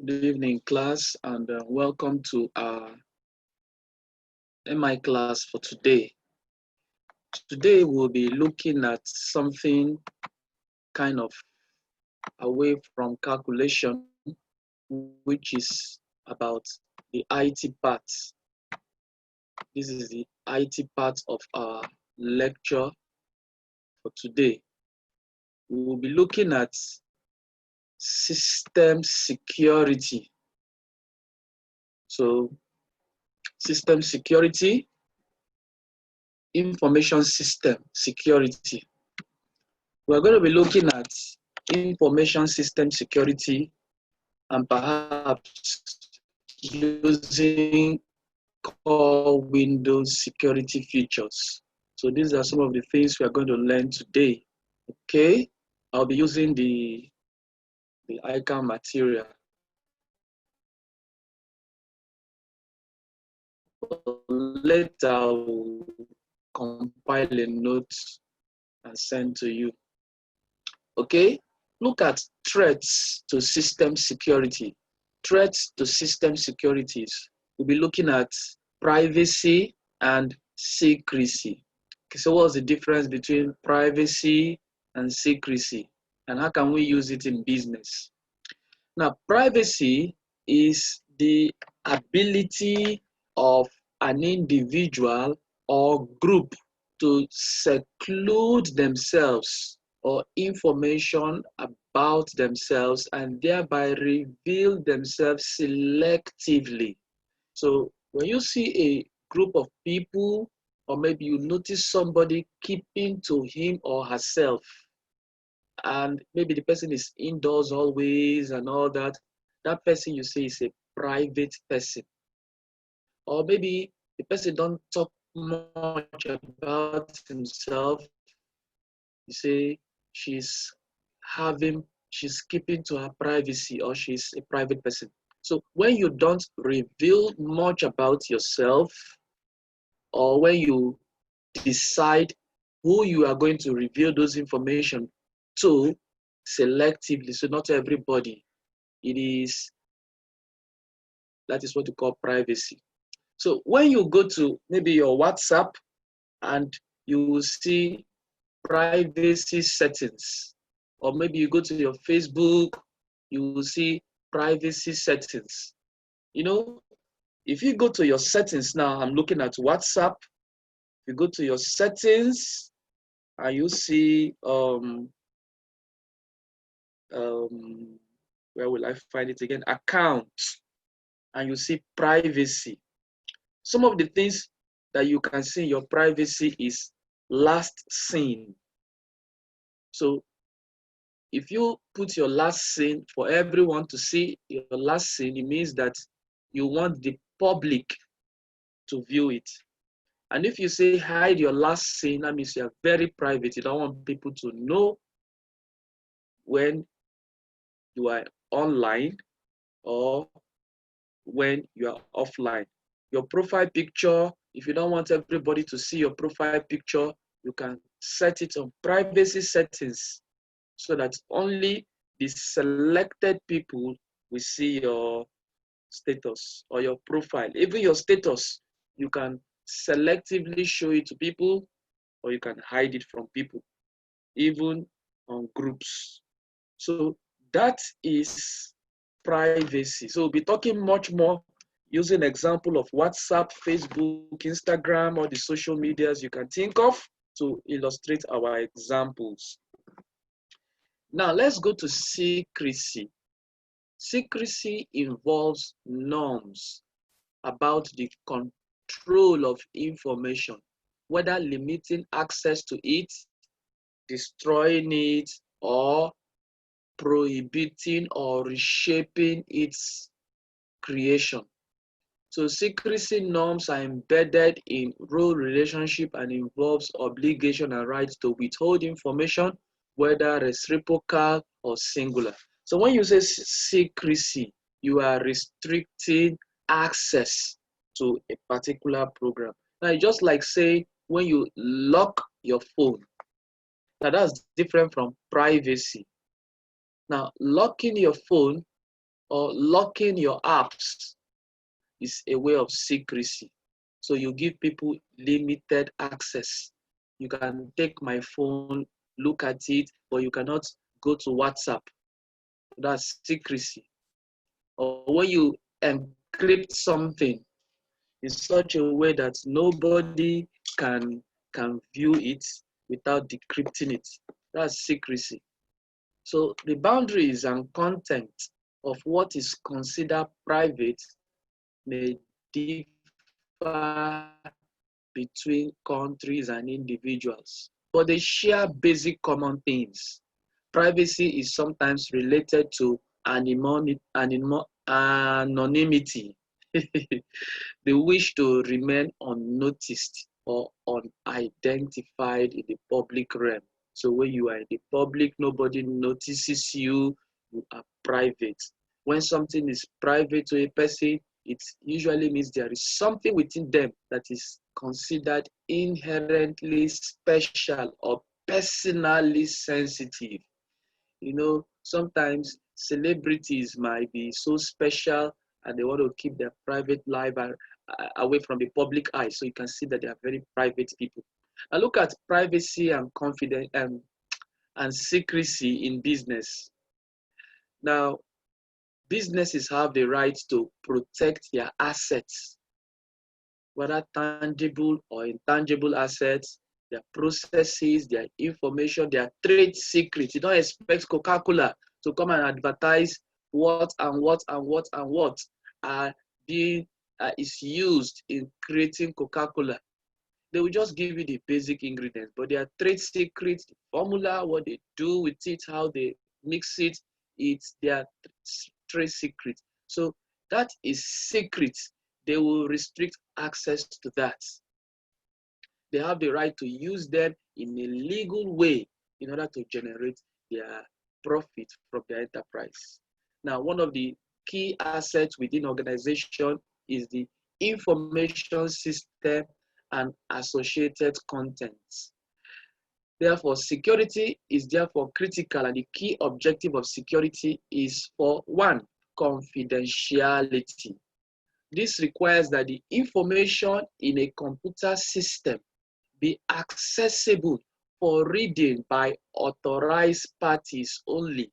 Good evening, class, and welcome to our MI class for today. Today, we'll be looking at something kind of away from calculation, which is about the IT part. This is the IT part of our lecture for today. We will be looking at system security. So, system security, information system security. We're going to be looking at information system security and perhaps using core Windows security features. So these are some of the things we are going to learn today. Okay, I'll be using the icon material. Later, I'll compile a note and send to you. Okay, look at threats to system security. Threats to system securities. We'll be looking at privacy and secrecy. Okay, so what's the difference between privacy and secrecy? And how can we use it in business? Now, privacy is the ability of an individual or group to seclude themselves or information about themselves and thereby reveal themselves selectively. So when you see a group of people, or maybe you notice somebody keeping to him or herself, and maybe the person is indoors always and all that, that person you say is a private person. Or maybe the person don't talk much about himself. You say she's keeping to her privacy, or she's a private person. So when you don't reveal much about yourself, or when you decide who you are going to reveal those information to selectively, so not everybody, that is what we call privacy. So when you go to maybe your WhatsApp and you will see privacy settings, or maybe you go to your Facebook, you will see privacy settings. You know, if you go to your settings now, I'm looking at WhatsApp, you go to your settings and you see, where will I find it again? Account, and you see privacy. Some of the things that you can see in your privacy is last seen. So if you put your last seen for everyone to see your last seen, it means that you want the public to view it. And if you say hide your last seen, that means you're very private. You don't want people to know when you are online or when you are offline. Your profile picture, if you don't want everybody to see your profile picture, you can set it on privacy settings so that only the selected people will see your status or your profile. Even your status, you can selectively show it to people, or you can hide it from people, even on groups. So that is privacy. So we'll be talking much more using example of WhatsApp, Facebook, Instagram, or the social medias you can think of to illustrate our examples. Now let's go to secrecy. Secrecy involves norms about the control of information, whether limiting access to it, destroying it, or prohibiting or reshaping its creation. So secrecy norms are embedded in role relationship and involves obligation and rights to withhold information, whether reciprocal or singular. So when you say secrecy, you are restricting access to a particular program. Now, it's just like say when you lock your phone. Now that's different from privacy. Now, locking your phone or locking your apps is a way of secrecy. So you give people limited access. You can take my phone, look at it, but you cannot go to WhatsApp. That's secrecy. Or when you encrypt something in such a way that nobody can view it without decrypting it. That's secrecy. So the boundaries and content of what is considered private may differ between countries and individuals, but they share basic common themes. Privacy is sometimes related to anonymity, the wish to remain unnoticed or unidentified in the public realm. So when you are in the public, nobody notices you, you are private. When something is private to a person, it usually means there is something within them that is considered inherently special or personally sensitive. You know, sometimes celebrities might be so special and they want to keep their private life away from the public eye. So you can see that they are very private people. I look at privacy and confidence and secrecy in business. Now, businesses have the right to protect their assets, whether tangible or intangible assets, their processes, their information, their trade secrets. You don't expect Coca-Cola to come and advertise what and what and what and what are being is used in creating Coca-Cola. They will just give you the basic ingredients, but their trade secrets, the formula, what they do with it, how they mix it, it's their trade secret. So that is secret. They will restrict access to that. They have the right to use them in a legal way in order to generate their profit from their enterprise. Now, one of the key assets within organization is the information system and associated contents. Therefore, security is therefore critical, and the key objective of security is for one, confidentiality. This requires that the information in a computer system be accessible for reading by authorized parties only.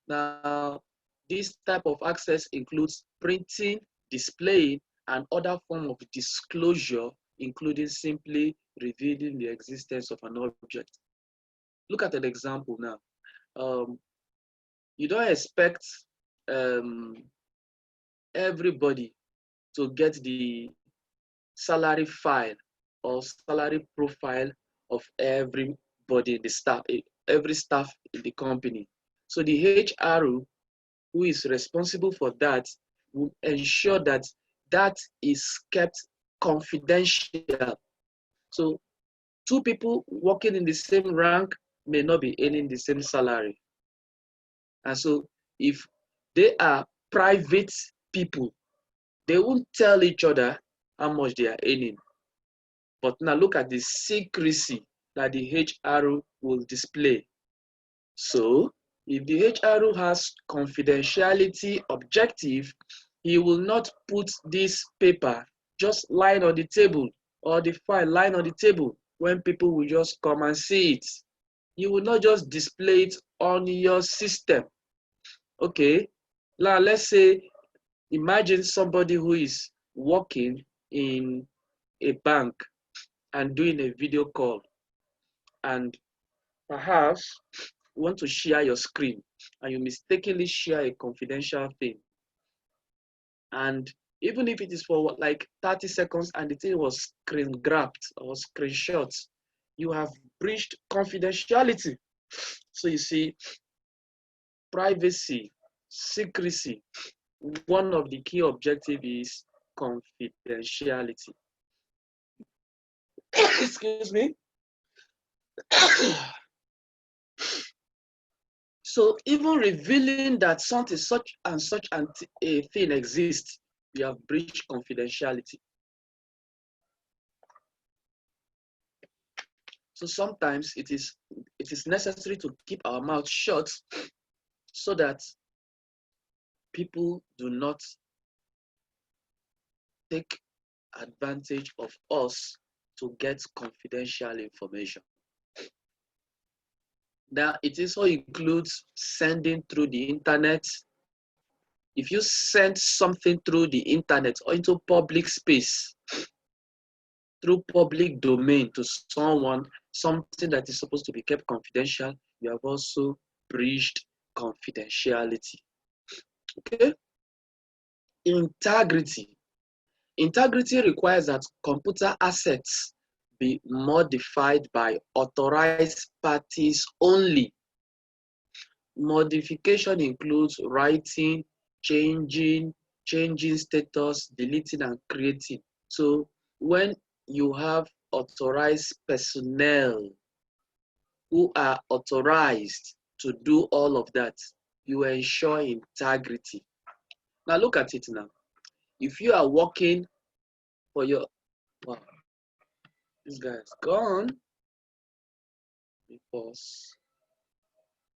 Now, this type of access includes printing, displaying, and other form of disclosure, including simply revealing the existence of an object. Look at an example now. You don't expect everybody to get the salary file or salary profile of everybody in the staff, every staff in the company. So the HR who is responsible for that will ensure that that is kept confidential. So two people working in the same rank may not be earning the same salary. And so if they are private people, they won't tell each other how much they are earning. But now look at the secrecy that the HR will display. So if the HR has confidentiality objective, he will not put this paper just lying on the table or the file lying on the table when people will just come and see it. You will not just display it on your system. Okay, now let's say, imagine somebody who is working in a bank and doing a video call, and perhaps you want to share your screen and you mistakenly share a confidential thing. And even if it is for like 30 seconds and the thing was screen grabbed or screenshot, you have breached confidentiality. So you see, privacy, secrecy, one of the key objectives is confidentiality. Excuse me. So even revealing that something such and such a thing exists, we have breached confidentiality. So sometimes it is necessary to keep our mouth shut so that people do not take advantage of us to get confidential information. Now, it also includes sending through the internet. If you send something through the internet or into public space, through public domain to someone, something that is supposed to be kept confidential, you have also breached confidentiality. Okay? Integrity. Integrity requires that computer assets be modified by authorized parties only. Modification includes writing, changing status, deleting, and creating. So when you have authorized personnel who are authorized to do all of that, you ensure integrity. Now look at it now. If you are working for your, wow, this guy is gone. Let me pause.